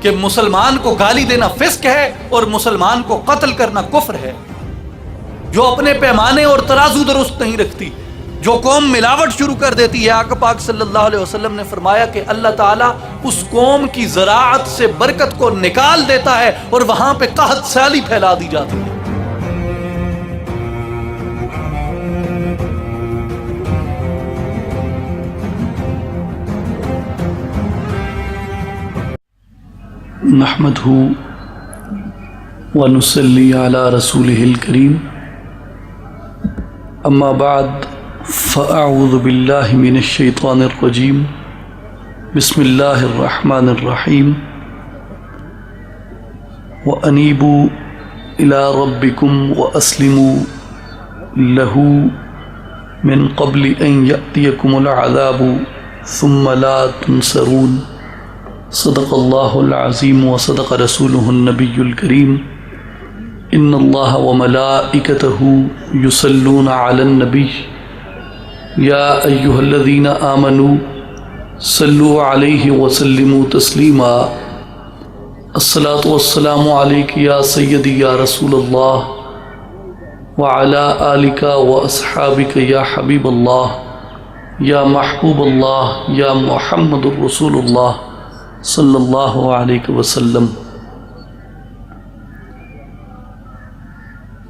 کہ مسلمان کو گالی دینا فسق ہے اور مسلمان کو قتل کرنا کفر ہے۔ جو اپنے پیمانے اور ترازو درست نہیں رکھتی، جو قوم ملاوٹ شروع کر دیتی ہے، آقا پاک صلی اللہ علیہ وسلم نے فرمایا کہ اللہ تعالیٰ اس قوم کی زراعت سے برکت کو نکال دیتا ہے اور وہاں پہ قحط سالی پھیلا دی جاتی ہے۔ نحمدہ ونصلی علی رسولہ الکریم، اما بعد فاعوذ باللہ من الشیطان الرجیم، بسم اللہ الرحمن الرحیم، وانیبوا الی ربکم واسلموا لہ من قبل ان یأتیکم العذاب ثم لا تنصرون۔ صدق اللہ العظیم وصدق رسولہ النبی الکریم۔ ان اللہ وملائکتہ یصلون علی النبی یا ایہا الذین آمنوا صلوا علیہ وسلموا تسلیما۔ الصلاۃ والسلام علیک یا سیدی یا رسول اللہ وعلی آلک واصحابک یا حبیب اللہ یا محبوب اللہ یا محمد الرسول اللہ صلی اللہ علیہ وسلم۔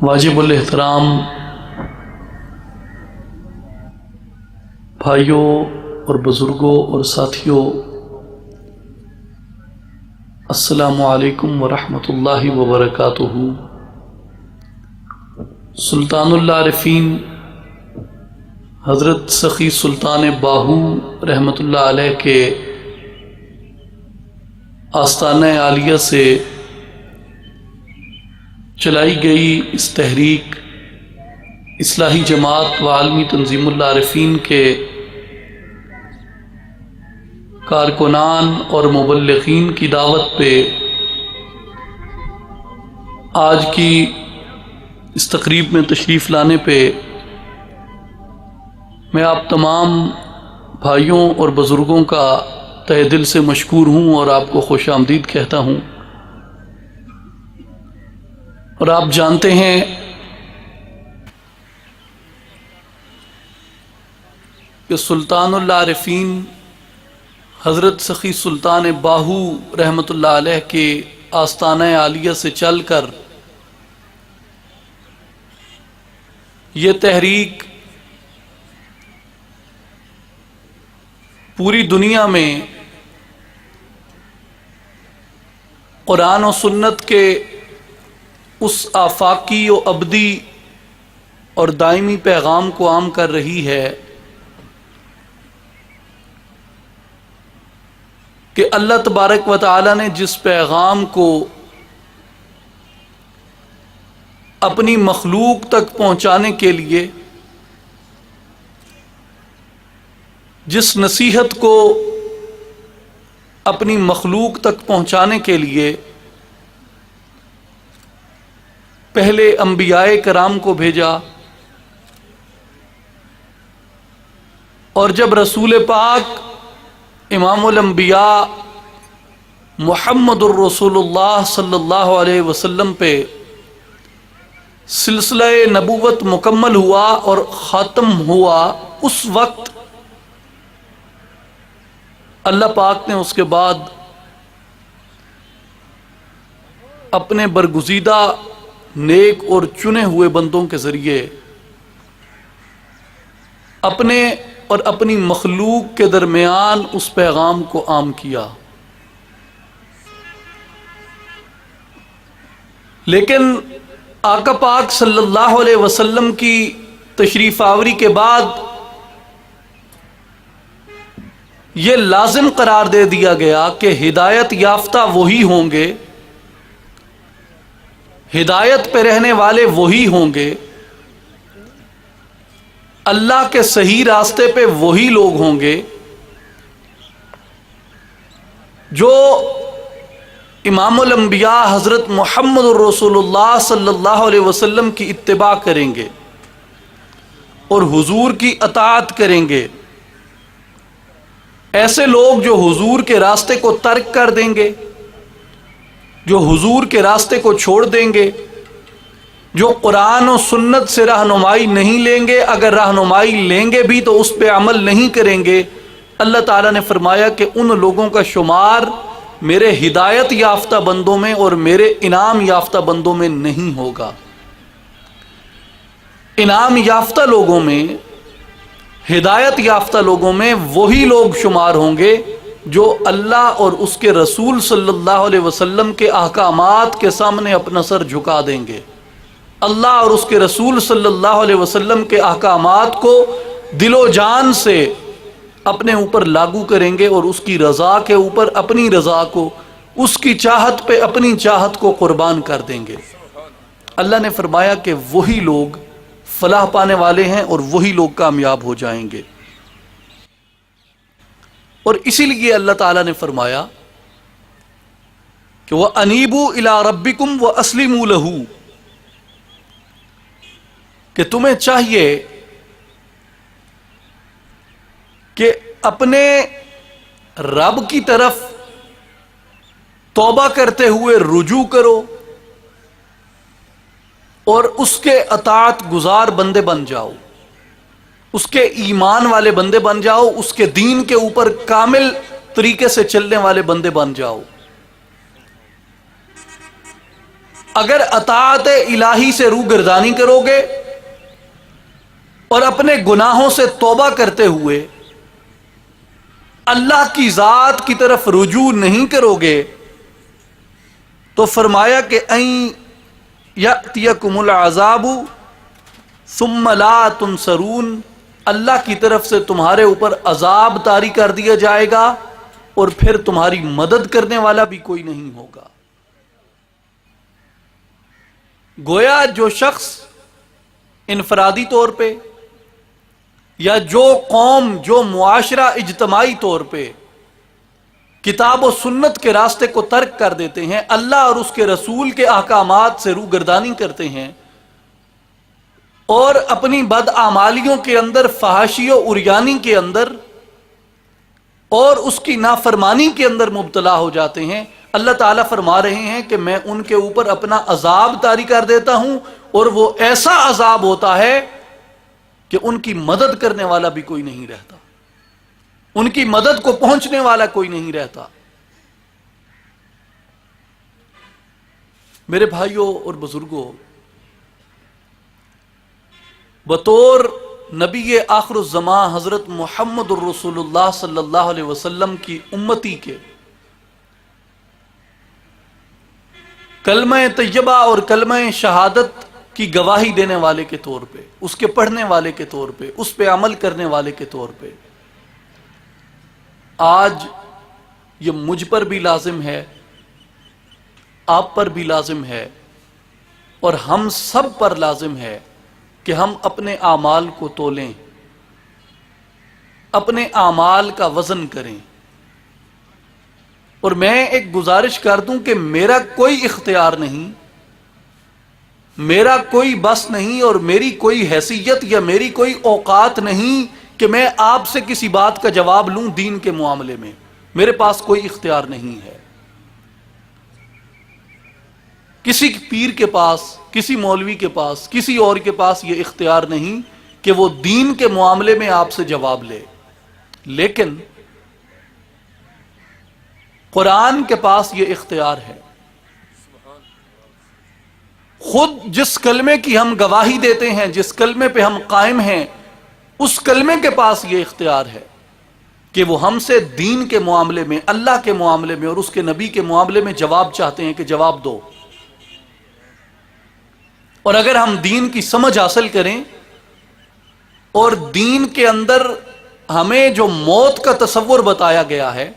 واجب الاحترام بھائیوں اور بزرگوں اور ساتھیوں، السلام علیکم ورحمۃ اللہ وبرکاتہ۔ سلطان العارفین حضرت سخی سلطان باہو رحمۃ اللہ علیہ کے آستانہ عالیہ سے چلائی گئی اس تحریک اصلاحی جماعت و عالمی تنظیم العارفین کے کارکنان اور مبلغین کی دعوت پہ آج کی اس تقریب میں تشریف لانے پہ میں آپ تمام بھائیوں اور بزرگوں کا تہ دل سے مشکور ہوں اور آپ کو خوش آمدید کہتا ہوں۔ اور آپ جانتے ہیں کہ سلطان العارفین حضرت سخی سلطان باہو رحمۃ اللہ علیہ کے آستانہ عالیہ سے چل کر یہ تحریک پوری دنیا میں قرآن و سنت کے اس آفاقی و ابدی اور دائمی پیغام کو عام کر رہی ہے کہ اللہ تبارک و تعالی نے جس پیغام کو اپنی مخلوق تک پہنچانے کے لیے، جس نصیحت کو اپنی مخلوق تک پہنچانے کے لیے پہلے انبیاء کرام کو بھیجا، اور جب رسول پاک امام الانبیاء محمد الرسول اللہ صلی اللہ علیہ وسلم پہ سلسلہ نبوت مکمل ہوا اور ختم ہوا، اس وقت اللہ پاک نے اس کے بعد اپنے برگزیدہ نیک اور چنے ہوئے بندوں کے ذریعے اپنے اور اپنی مخلوق کے درمیان اس پیغام کو عام کیا۔ لیکن آقا پاک صلی اللہ علیہ وسلم کی تشریف آوری کے بعد یہ لازم قرار دے دیا گیا کہ ہدایت یافتہ وہی ہوں گے، ہدایت پہ رہنے والے وہی ہوں گے، اللہ کے صحیح راستے پہ وہی لوگ ہوں گے جو امام الانبیاء حضرت محمد الرسول اللہ صلی اللہ علیہ وسلم کی اتباع کریں گے اور حضور کی اطاعت کریں گے۔ ایسے لوگ جو حضور کے راستے کو ترک کر دیں گے، جو حضور کے راستے کو چھوڑ دیں گے، جو قرآن و سنت سے رہنمائی نہیں لیں گے، اگر رہنمائی لیں گے بھی تو اس پہ عمل نہیں کریں گے، اللہ تعالیٰ نے فرمایا کہ ان لوگوں کا شمار میرے ہدایت یافتہ بندوں میں اور میرے انعام یافتہ بندوں میں نہیں ہوگا۔ انعام یافتہ لوگوں میں، ہدایت یافتہ لوگوں میں وہی لوگ شمار ہوں گے جو اللہ اور اس کے رسول صلی اللہ علیہ وسلم کے احکامات کے سامنے اپنا سر جھکا دیں گے، اللہ اور اس کے رسول صلی اللہ علیہ وسلم کے احکامات کو دل و جان سے اپنے اوپر لاگو کریں گے اور اس کی رضا کے اوپر اپنی رضا کو، اس کی چاہت پہ اپنی چاہت کو قربان کر دیں گے۔ اللہ نے فرمایا کہ وہی لوگ فلاح پانے والے ہیں اور وہی لوگ کامیاب ہو جائیں گے۔ اور اسی لیے اللہ تعالیٰ نے فرمایا کہ وَأَنِيبُوا إِلَىٰ رَبِّكُمْ وَأَسْلِمُوا لَهُ، کہ تمہیں چاہیے کہ اپنے رب کی طرف توبہ کرتے ہوئے رجوع کرو اور اس کے اطاعت گزار بندے بن جاؤ، اس کے ایمان والے بندے بن جاؤ، اس کے دین کے اوپر کامل طریقے سے چلنے والے بندے بن جاؤ۔ اگر اطاعت الہی سے روگردانی کرو گے اور اپنے گناہوں سے توبہ کرتے ہوئے اللہ کی ذات کی طرف رجوع نہیں کرو گے تو فرمایا کہ این یأتیکم العذاب ثم لا تنصرون، اللہ کی طرف سے تمہارے اوپر عذاب طاری کر دیا جائے گا اور پھر تمہاری مدد کرنے والا بھی کوئی نہیں ہوگا۔ گویا جو شخص انفرادی طور پہ یا جو قوم، جو معاشرہ اجتماعی طور پہ کتاب و سنت کے راستے کو ترک کر دیتے ہیں، اللہ اور اس کے رسول کے احکامات سے روگردانی کرتے ہیں اور اپنی بدعمالیوں کے اندر، فحاشی و عریانی کے اندر اور اس کی نافرمانی کے اندر مبتلا ہو جاتے ہیں، اللہ تعالیٰ فرما رہے ہیں کہ میں ان کے اوپر اپنا عذاب طاری کر دیتا ہوں اور وہ ایسا عذاب ہوتا ہے کہ ان کی مدد کرنے والا بھی کوئی نہیں رہتا، ان کی مدد کو پہنچنے والا کوئی نہیں رہتا۔ میرے بھائیوں اور بزرگوں، بطور نبی آخر الزمان حضرت محمد الرسول اللہ صلی اللہ علیہ وسلم کی امتی کے کلمہ طیبہ اور کلمہ شہادت کی گواہی دینے والے کے طور پہ، اس کے پڑھنے والے کے طور پہ، اس پہ عمل کرنے والے کے طور پہ آج یہ مجھ پر بھی لازم ہے، آپ پر بھی لازم ہے اور ہم سب پر لازم ہے کہ ہم اپنے اعمال کو تولیں، اپنے اعمال کا وزن کریں۔ اور میں ایک گزارش کر دوں کہ میرا کوئی اختیار نہیں، میرا کوئی بس نہیں اور میری کوئی حیثیت یا میری کوئی اوقات نہیں کہ میں آپ سے کسی بات کا جواب لوں دین کے معاملے میں، میرے پاس کوئی اختیار نہیں ہے۔ کسی پیر کے پاس، کسی مولوی کے پاس، کسی اور کے پاس یہ اختیار نہیں کہ وہ دین کے معاملے میں آپ سے جواب لے، لیکن قرآن کے پاس یہ اختیار ہے۔ خود جس کلمے کی ہم گواہی دیتے ہیں، جس کلمے پہ ہم قائم ہیں، اس کلمے کے پاس یہ اختیار ہے کہ وہ ہم سے دین کے معاملے میں، اللہ کے معاملے میں اور اس کے نبی کے معاملے میں جواب چاہتے ہیں کہ جواب دو۔ اور اگر ہم دین کی سمجھ حاصل کریں اور دین کے اندر ہمیں جو موت کا تصور بتایا گیا ہے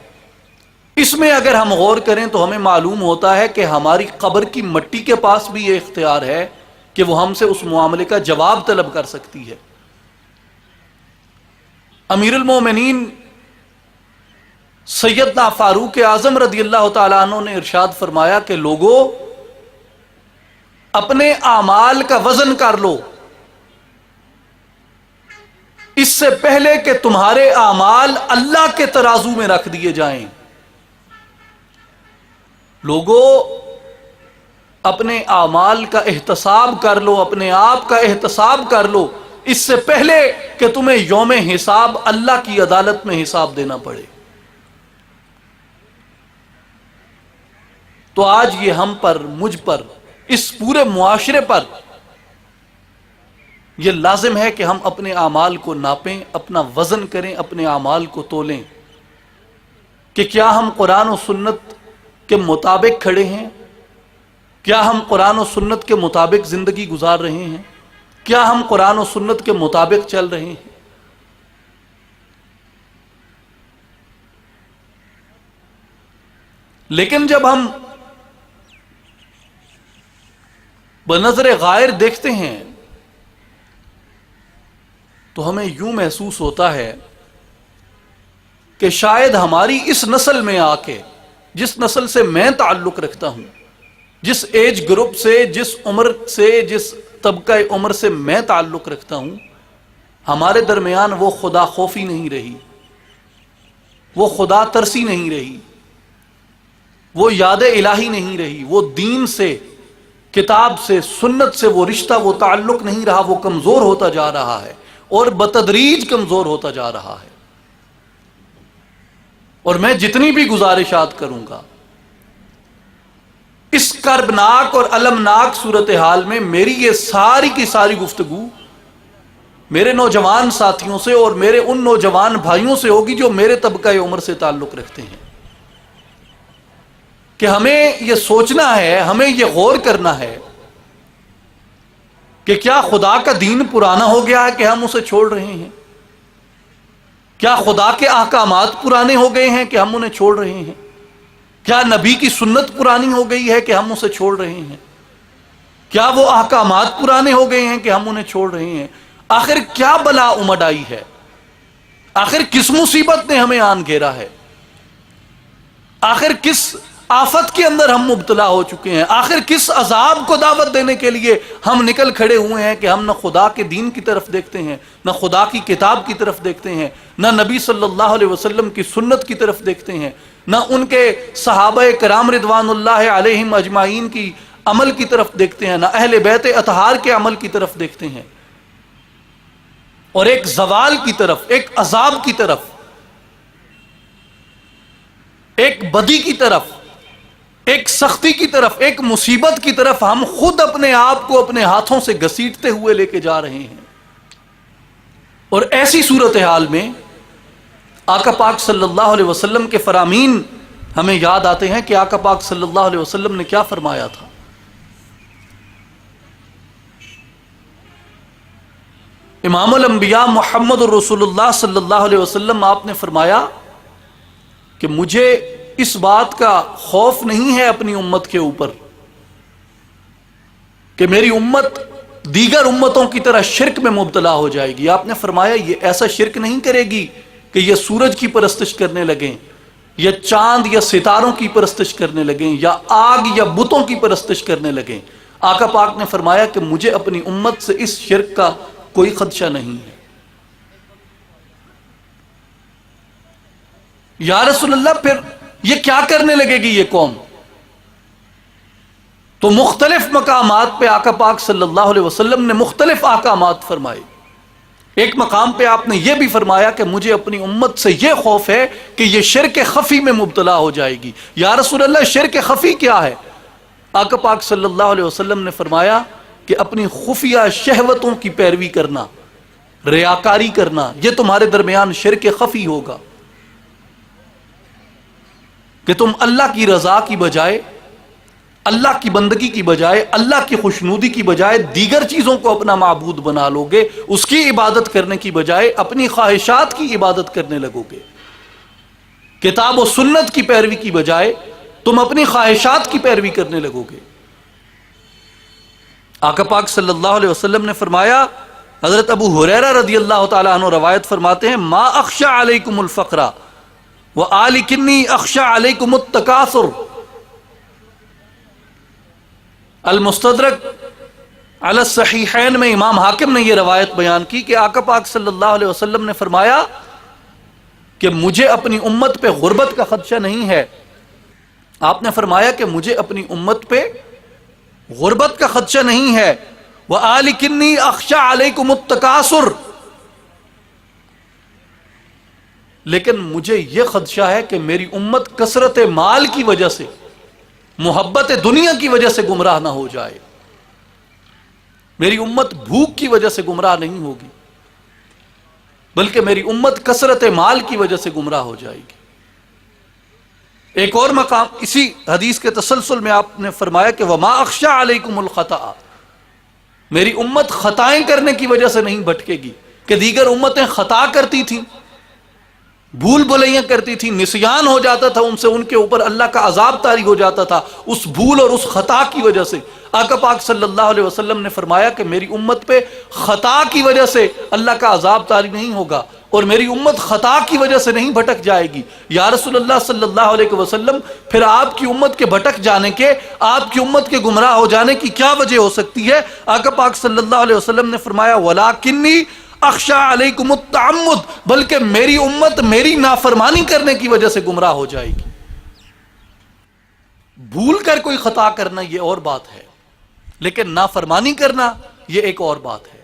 اس میں اگر ہم غور کریں تو ہمیں معلوم ہوتا ہے کہ ہماری قبر کی مٹی کے پاس بھی یہ اختیار ہے کہ وہ ہم سے اس معاملے کا جواب طلب کر سکتی ہے۔ امیر المومنین سیدنا فاروق اعظم رضی اللہ تعالیٰ عنہ نے ارشاد فرمایا کہ لوگوں، اپنے اعمال کا وزن کر لو اس سے پہلے کہ تمہارے اعمال اللہ کے ترازو میں رکھ دیے جائیں۔ لوگوں، اپنے اعمال کا احتساب کر لو، اپنے آپ کا احتساب کر لو، اس سے پہلے کہ تمہیں یوم حساب اللہ کی عدالت میں حساب دینا پڑے۔ تو آج یہ ہم پر، مجھ پر، اس پورے معاشرے پر یہ لازم ہے کہ ہم اپنے اعمال کو ناپیں، اپنا وزن کریں، اپنے اعمال کو تولیں کہ کیا ہم قرآن و سنت کے مطابق کھڑے ہیں، کیا ہم قرآن و سنت کے مطابق زندگی گزار رہے ہیں، کیا ہم قرآن و سنت کے مطابق چل رہے ہیں۔ لیکن جب ہم بنظر غائر دیکھتے ہیں تو ہمیں یوں محسوس ہوتا ہے کہ شاید ہماری اس نسل میں آ کے، جس نسل سے میں تعلق رکھتا ہوں، جس ایج گروپ سے، جس عمر سے، جس طبقہ عمر سے میں تعلق رکھتا ہوں، ہمارے درمیان وہ خدا خوفی نہیں رہی، وہ خدا ترسی نہیں رہی، وہ یاد الہی نہیں رہی، وہ دین سے، کتاب سے، سنت سے وہ رشتہ، وہ تعلق نہیں رہا، وہ کمزور ہوتا جا رہا ہے اور بتدریج کمزور ہوتا جا رہا ہے۔ اور میں جتنی بھی گزارشات کروں گا اس کربناک اور المناک صورتحال میں، میری یہ ساری کی ساری گفتگو میرے نوجوان ساتھیوں سے اور میرے ان نوجوان بھائیوں سے ہوگی جو میرے طبقہ عمر سے تعلق رکھتے ہیں، کہ ہمیں یہ سوچنا ہے، ہمیں یہ غور کرنا ہے کہ کیا خدا کا دین پرانا ہو گیا ہے کہ ہم اسے چھوڑ رہے ہیں؟ کیا خدا کے احکامات پرانے ہو گئے ہیں کہ ہم انہیں چھوڑ رہے ہیں؟ کیا نبی کی سنت پرانی ہو گئی ہے کہ ہم اسے چھوڑ رہے ہیں؟ کیا وہ احکامات پرانے ہو گئے ہیں کہ ہم انہیں چھوڑ رہے ہیں؟ آخر کیا بلا امڈ آئی ہے؟ آخر کس مصیبت نے ہمیں آن گھیرا ہے؟ آخر کس آفت کے اندر ہم مبتلا ہو چکے ہیں؟ آخر کس عذاب کو دعوت دینے کے لیے ہم نکل کھڑے ہوئے ہیں کہ ہم نہ خدا کے دین کی طرف دیکھتے ہیں، نہ خدا کی کتاب کی طرف دیکھتے ہیں، نہ نبی صلی اللہ علیہ وسلم کی سنت کی طرف دیکھتے ہیں، نہ ان کے صحابہ کرام رضوان اللہ علیہم اجمعین کی عمل کی طرف دیکھتے ہیں، نہ اہل بیت اطہار کے عمل کی طرف دیکھتے ہیں، اور ایک زوال کی طرف، ایک عذاب کی طرف، ایک بدی کی طرف، ایک سختی کی طرف، ایک مصیبت کی طرف ہم خود اپنے آپ کو اپنے ہاتھوں سے گھسیٹتے ہوئے لے کے جا رہے ہیں۔ اور ایسی صورتحال میں آقا پاک صلی اللہ علیہ وسلم کے فرامین ہمیں یاد آتے ہیں کہ آقا پاک صلی اللہ علیہ وسلم نے کیا فرمایا تھا۔ امام الانبیاء محمد الرسول اللہ صلی اللہ علیہ وسلم، آپ نے فرمایا کہ مجھے اس بات کا خوف نہیں ہے اپنی امت کے اوپر کہ میری امت دیگر امتوں کی طرح شرک میں مبتلا ہو جائے گی۔ آپ نے فرمایا یہ ایسا شرک نہیں کرے گی کہ یہ سورج کی پرستش کرنے لگیں، یا چاند یا ستاروں کی پرستش کرنے لگیں، یا آگ یا بتوں کی پرستش کرنے لگیں۔ آقا پاک نے فرمایا کہ مجھے اپنی امت سے اس شرک کا کوئی خدشہ نہیں ہے۔ یا رسول اللہ، پھر یہ کیا کرنے لگے گی یہ قوم؟ تو مختلف مقامات پہ آقا پاک صلی اللہ علیہ وسلم نے مختلف احکامات فرمائے۔ ایک مقام پہ آپ نے یہ بھی فرمایا کہ مجھے اپنی امت سے یہ خوف ہے کہ یہ شرک خفی میں مبتلا ہو جائے گی۔ یا رسول اللہ، شرک خفی کیا ہے؟ آقا پاک صلی اللہ علیہ وسلم نے فرمایا کہ اپنی خفیہ شہوتوں کی پیروی کرنا، ریاکاری کرنا، یہ تمہارے درمیان شرک خفی ہوگا، کہ تم اللہ کی رضا کی بجائے، اللہ کی بندگی کی بجائے، اللہ کی خوشنودی کی بجائے دیگر چیزوں کو اپنا معبود بنا لو گے، اس کی عبادت کرنے کی بجائے اپنی خواہشات کی عبادت کرنے لگو گے۔ کتاب و سنت کی پیروی کی بجائے تم اپنی خواہشات کی پیروی کرنے لگو گے۔ آقا پاک صلی اللہ علیہ وسلم نے فرمایا، حضرت ابو ہریرہ رضی اللہ تعالیٰ عنہ روایت فرماتے ہیں، ما اخشى علیکم الفقر وآلکنی اخشى علیکم التکاثر۔ المستدرک علی الصحیحین میں امام حاکم نے یہ روایت بیان کی کہ آقا پاک صلی اللہ علیہ وسلم نے فرمایا کہ مجھے اپنی امت پہ غربت کا خدشہ نہیں ہے۔ آپ نے فرمایا کہ مجھے اپنی امت پہ غربت کا خدشہ نہیں ہے. وَآلِكِنِّي أَخْشَى عَلَيْكُمُ التَّكَاثُرَ، لیکن مجھے یہ خدشہ ہے کہ میری امت کثرت مال کی وجہ سے، محبت دنیا کی وجہ سے گمراہ نہ ہو جائے. میری امت بھوک کی وجہ سے گمراہ نہیں ہوگی، بلکہ میری امت کثرت مال کی وجہ سے گمراہ ہو جائے گی. ایک اور مقام اسی حدیث کے تسلسل میں آپ نے فرمایا کہ وَمَا أَخْشَى عَلَيْكُمُ الْخَطَأَ، میری امت خطائیں کرنے کی وجہ سے نہیں بھٹکے گی. کہ دیگر امتیں خطا کرتی تھیں، بھول بھلیاں کرتی تھیں، نسیان ہو جاتا تھا ان سے، ان کے اوپر اللہ کا عذاب طاری ہو جاتا تھا اس بھول اور اس خطا کی وجہ سے. آقا پاک صلی اللہ علیہ وسلم نے فرمایا کہ میری امت پہ خطا کی وجہ سے اللہ کا عذاب طاری نہیں ہوگا، اور میری امت خطا کی وجہ سے نہیں بھٹک جائے گی. یا رسول اللہ صلی اللہ علیہ وسلم، پھر آپ کی امت کے بھٹک جانے کے، آپ کی امت کے گمراہ ہو جانے کی کیا وجہ ہو سکتی ہے؟ آقا پاک صلی اللہ علیہ وسلم نے فرمایا وَلَٰكِنِّي اخشى علیکم التعمد، بلکہ میری امت میری نافرمانی کرنے کی وجہ سے گمراہ ہو جائے گی. بھول کر کوئی خطا کرنا یہ اور بات ہے، لیکن نافرمانی کرنا یہ ایک اور بات ہے.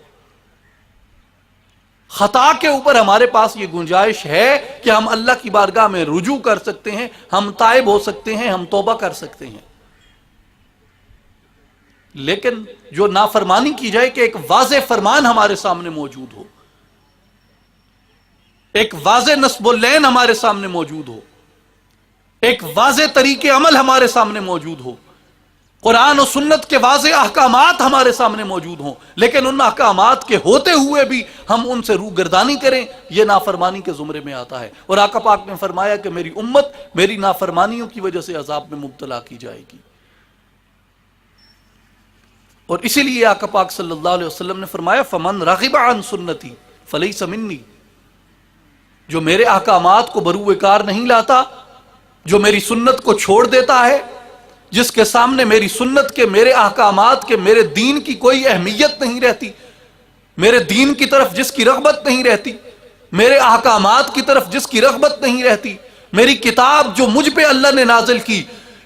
خطا کے اوپر ہمارے پاس یہ گنجائش ہے کہ ہم اللہ کی بارگاہ میں رجوع کر سکتے ہیں، ہم تائب ہو سکتے ہیں، ہم توبہ کر سکتے ہیں. لیکن جو نافرمانی کی جائے کہ ایک واضح فرمان ہمارے سامنے موجود ہو، ایک واضح نصب اللین ہمارے سامنے موجود ہو، ایک واضح طریقے عمل ہمارے سامنے موجود ہو، قرآن و سنت کے واضح احکامات ہمارے سامنے موجود ہوں، لیکن ان احکامات کے ہوتے ہوئے بھی ہم ان سے روگردانی کریں، یہ نافرمانی کے زمرے میں آتا ہے. اور آقا پاک نے فرمایا کہ میری امت میری نافرمانیوں کی وجہ سے عذاب میں مبتلا کی جائے گی. اور اسی لیے آقا پاک صلی اللہ علیہ وسلم نے فرمایا فَمَنْ رَغِبَ عَنْ سُنَّتِي فَلَيْسَ مِنِّي، جو میرے احکامات کو بروئے کار نہیں لاتا، جو میری سنت کو چھوڑ دیتا ہے، جس کے سامنے میری سنت کے، میرے احکامات کے، میرے دین کی کوئی اہمیت نہیں رہتی، میرے دین کی طرف جس کی رغبت نہیں رہتی، میرے احکامات کی طرف جس کی رغبت نہیں رہتی، میری کتاب جو مجھ پہ اللہ نے نازل کی،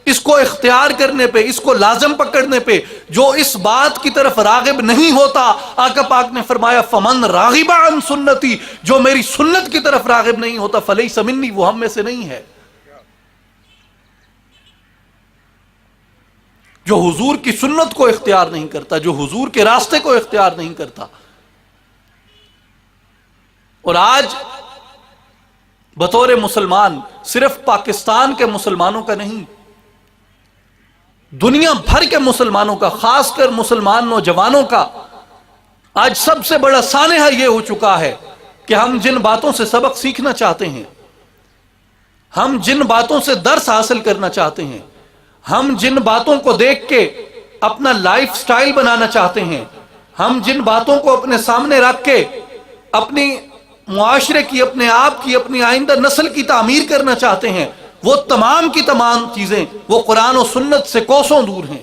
اس کو اختیار کرنے پہ، اس کو لازم پکڑنے پہ جو اس بات کی طرف راغب نہیں ہوتا، آقا پاک نے فرمایا فمن راغب عن سنتی، جو میری سنت کی طرف راغب نہیں ہوتا فلیس منی، وہ ہم میں سے نہیں ہے. جو حضور کی سنت کو اختیار نہیں کرتا، جو حضور کے راستے کو اختیار نہیں کرتا. اور آج بطور مسلمان صرف پاکستان کے مسلمانوں کا نہیں، دنیا بھر کے مسلمانوں کا، خاص کر مسلمان نوجوانوں کا آج سب سے بڑا سانحہ یہ ہو چکا ہے کہ ہم جن باتوں سے سبق سیکھنا چاہتے ہیں، ہم جن باتوں سے درس حاصل کرنا چاہتے ہیں، ہم جن باتوں کو دیکھ کے اپنا لائف سٹائل بنانا چاہتے ہیں، ہم جن باتوں کو اپنے سامنے رکھ کے اپنی معاشرے کی، اپنے آپ کی، اپنی آئندہ نسل کی تعمیر کرنا چاہتے ہیں، وہ تمام کی تمام چیزیں وہ قرآن و سنت سے کوسوں دور ہیں.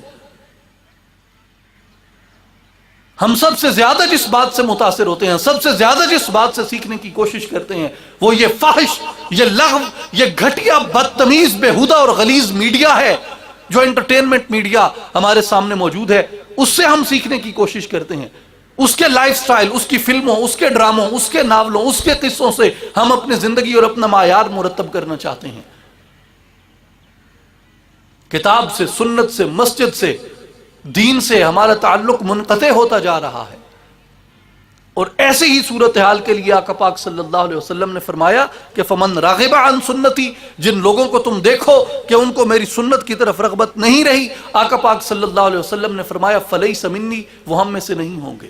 ہم سب سے زیادہ جس بات سے متاثر ہوتے ہیں، سب سے زیادہ جس بات سے سیکھنے کی کوشش کرتے ہیں، وہ یہ فحش، یہ لغو، یہ گھٹیا بدتمیز بےہودہ اور غلیظ میڈیا ہے جو انٹرٹینمنٹ میڈیا ہمارے سامنے موجود ہے. اس سے ہم سیکھنے کی کوشش کرتے ہیں، اس کے لائف سٹائل، اس کی فلموں، اس کے ڈراموں، اس کے ناولوں، اس کے قصوں سے ہم اپنی زندگی اور اپنا معیار مرتب کرنا چاہتے ہیں. کتاب سے، سنت سے، مسجد سے، دین سے ہمارا تعلق منقطع ہوتا جا رہا ہے. اور ایسے ہی صورتحال کے لیے آقا پاک صلی اللہ علیہ وسلم نے فرمایا کہ فمن راغب عن سنتی، جن لوگوں کو تم دیکھو کہ ان کو میری سنت کی طرف رغبت نہیں رہی، آقا پاک صلی اللہ علیہ وسلم نے فرمایا فلیس منی، وہ ہم میں سے نہیں ہوں گے.